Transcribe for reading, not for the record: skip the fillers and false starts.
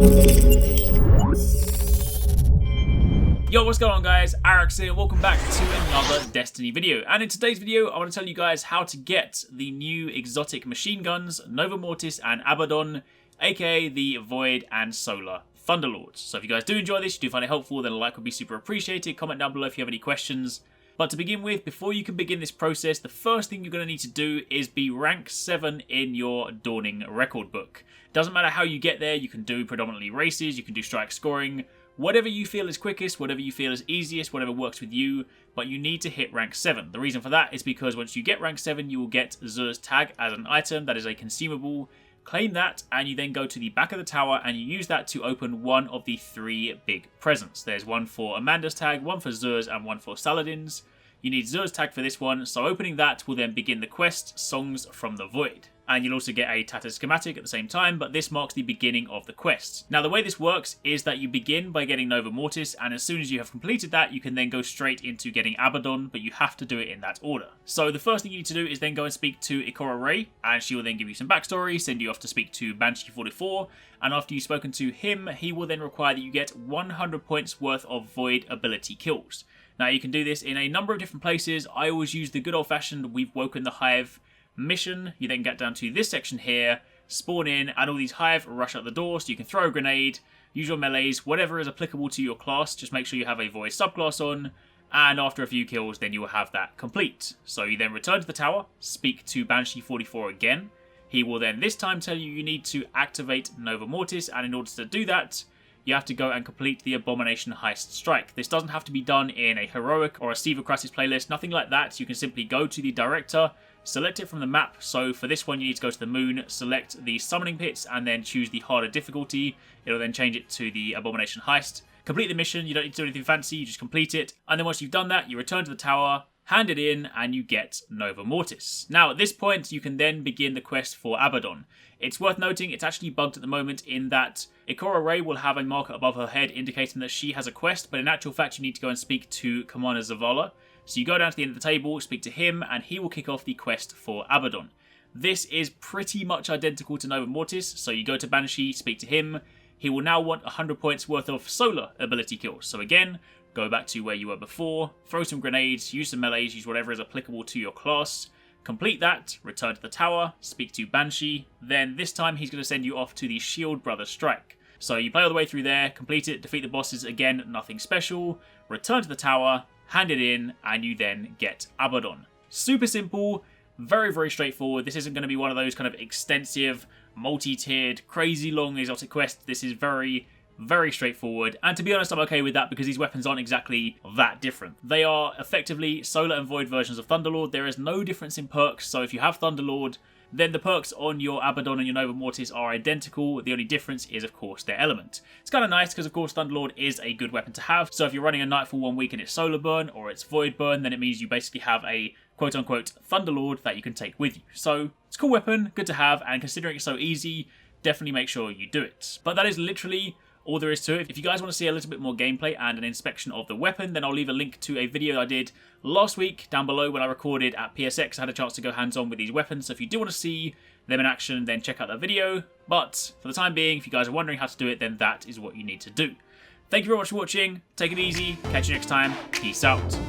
Yo, what's going on guys, Arekkz here, welcome back to another Destiny video. And in today's video, I want to tell you guys how to get the new exotic machine guns, Nova Mortis and Abbadon, aka the Void and Solar Thunderlords. So if you guys do enjoy this, you do find it helpful, then a like would be super appreciated. Comment down below if you have any questions. But to begin with, before you can begin this process, the first thing you're going to need to do is be rank 7 in your Dawning record book. Doesn't matter how you get there, you can do predominantly races, you can do strike scoring, whatever you feel is quickest, whatever you feel is easiest, whatever works with you, but you need to hit rank 7. The reason for that is because once you get rank 7, you will get Xur's tag as an item, that is a consumable. Claim that, and you then go to the back of the tower, and you use that to open one of the 3 big presents. There's one for Amanda's tag, one for Xur's, and one for Saladin's. You need Xur's tag for this one, so opening that will then begin the quest, Songs from the Void. And you'll also get a tattered schematic at the same time, but this marks the beginning of the quest. Now the way this works is that you begin by getting Nova Mortis, and as soon as you have completed that, you can then go straight into getting Abbadon, but you have to do it in that order. So the first thing you need to do is then go and speak to Aurora, and she will then give you some backstory, send you off to speak to Banshee44, and after you've spoken to him, he will then require that you get 100 points worth of Void ability kills. Now you can do this in a number of different places. I always use the good old-fashioned We've Woken the Hive mission. You then get down to this section here, spawn in, and all these hive rush out the door, so you can throw a grenade, use your melees, whatever is applicable to your class. Just make sure you have a Void subclass on, and after a few kills then you will have that complete. So you then return to the tower, speak to Banshee44 again. He will then this time tell you need to activate Nova Mortis, and in order to do that you have to go and complete the Abomination Heist Strike. This doesn't have to be done in a heroic or a Steve Crassus playlist, nothing like that. You can simply go to the director, select it from the map. So for this one you need to go to the moon, select the summoning pits, and then choose the harder difficulty. It'll then change it to the Abomination Heist. Complete the mission, you don't need to do anything fancy, you just complete it. And then once you've done that, you return to the tower, hand it in, and you get Nova Mortis. Now at this point you can then begin the quest for Abbadon. It's worth noting it's actually bugged at the moment in that Aurora will have a marker above her head indicating that she has a quest, but in actual fact you need to go and speak to Commander Zavala. So you go down to the end of the table, speak to him, and he will kick off the quest for Abbadon. This is pretty much identical to Nova Mortis, so you go to Banshee, speak to him. He will now want 100 points worth of solar ability kills. So again, go back to where you were before, throw some grenades, use some melees, use whatever is applicable to your class. Complete that, return to the tower, speak to Banshee, then this time he's going to send you off to the Shield Brother Strike. So you play all the way through there, complete it, defeat the bosses, again, nothing special, return to the tower, hand it in, and you then get Abbadon. Super simple, very, very straightforward. This isn't going to be one of those kind of extensive, multi-tiered, crazy long exotic quests. This is very, very straightforward, and to be honest I'm okay with that because these weapons aren't exactly that different. They are effectively Solar and Void versions of Thunderlord. There is no difference in perks, so if you have Thunderlord, then the perks on your Abbadon and your Nova Mortis are identical. The only difference is, of course, their element. It's kind of nice because, of course, Thunderlord is a good weapon to have. So if you're running a Nightfall 1 week and it's Solar Burn or it's Void Burn, then it means you basically have a quote-unquote Thunderlord that you can take with you. So it's a cool weapon, good to have, and considering it's so easy, definitely make sure you do it. But that is literally all there is to it. If you guys want to see a little bit more gameplay and an inspection of the weapon, then I'll leave a link to a video I did last week down below when I recorded at PSX. I had a chance to go hands-on with these weapons, so if you do want to see them in action, then check out that video. But for the time being, if you guys are wondering how to do it, then that is what you need to do. Thank you very much for watching, take it easy, catch you next time, peace out.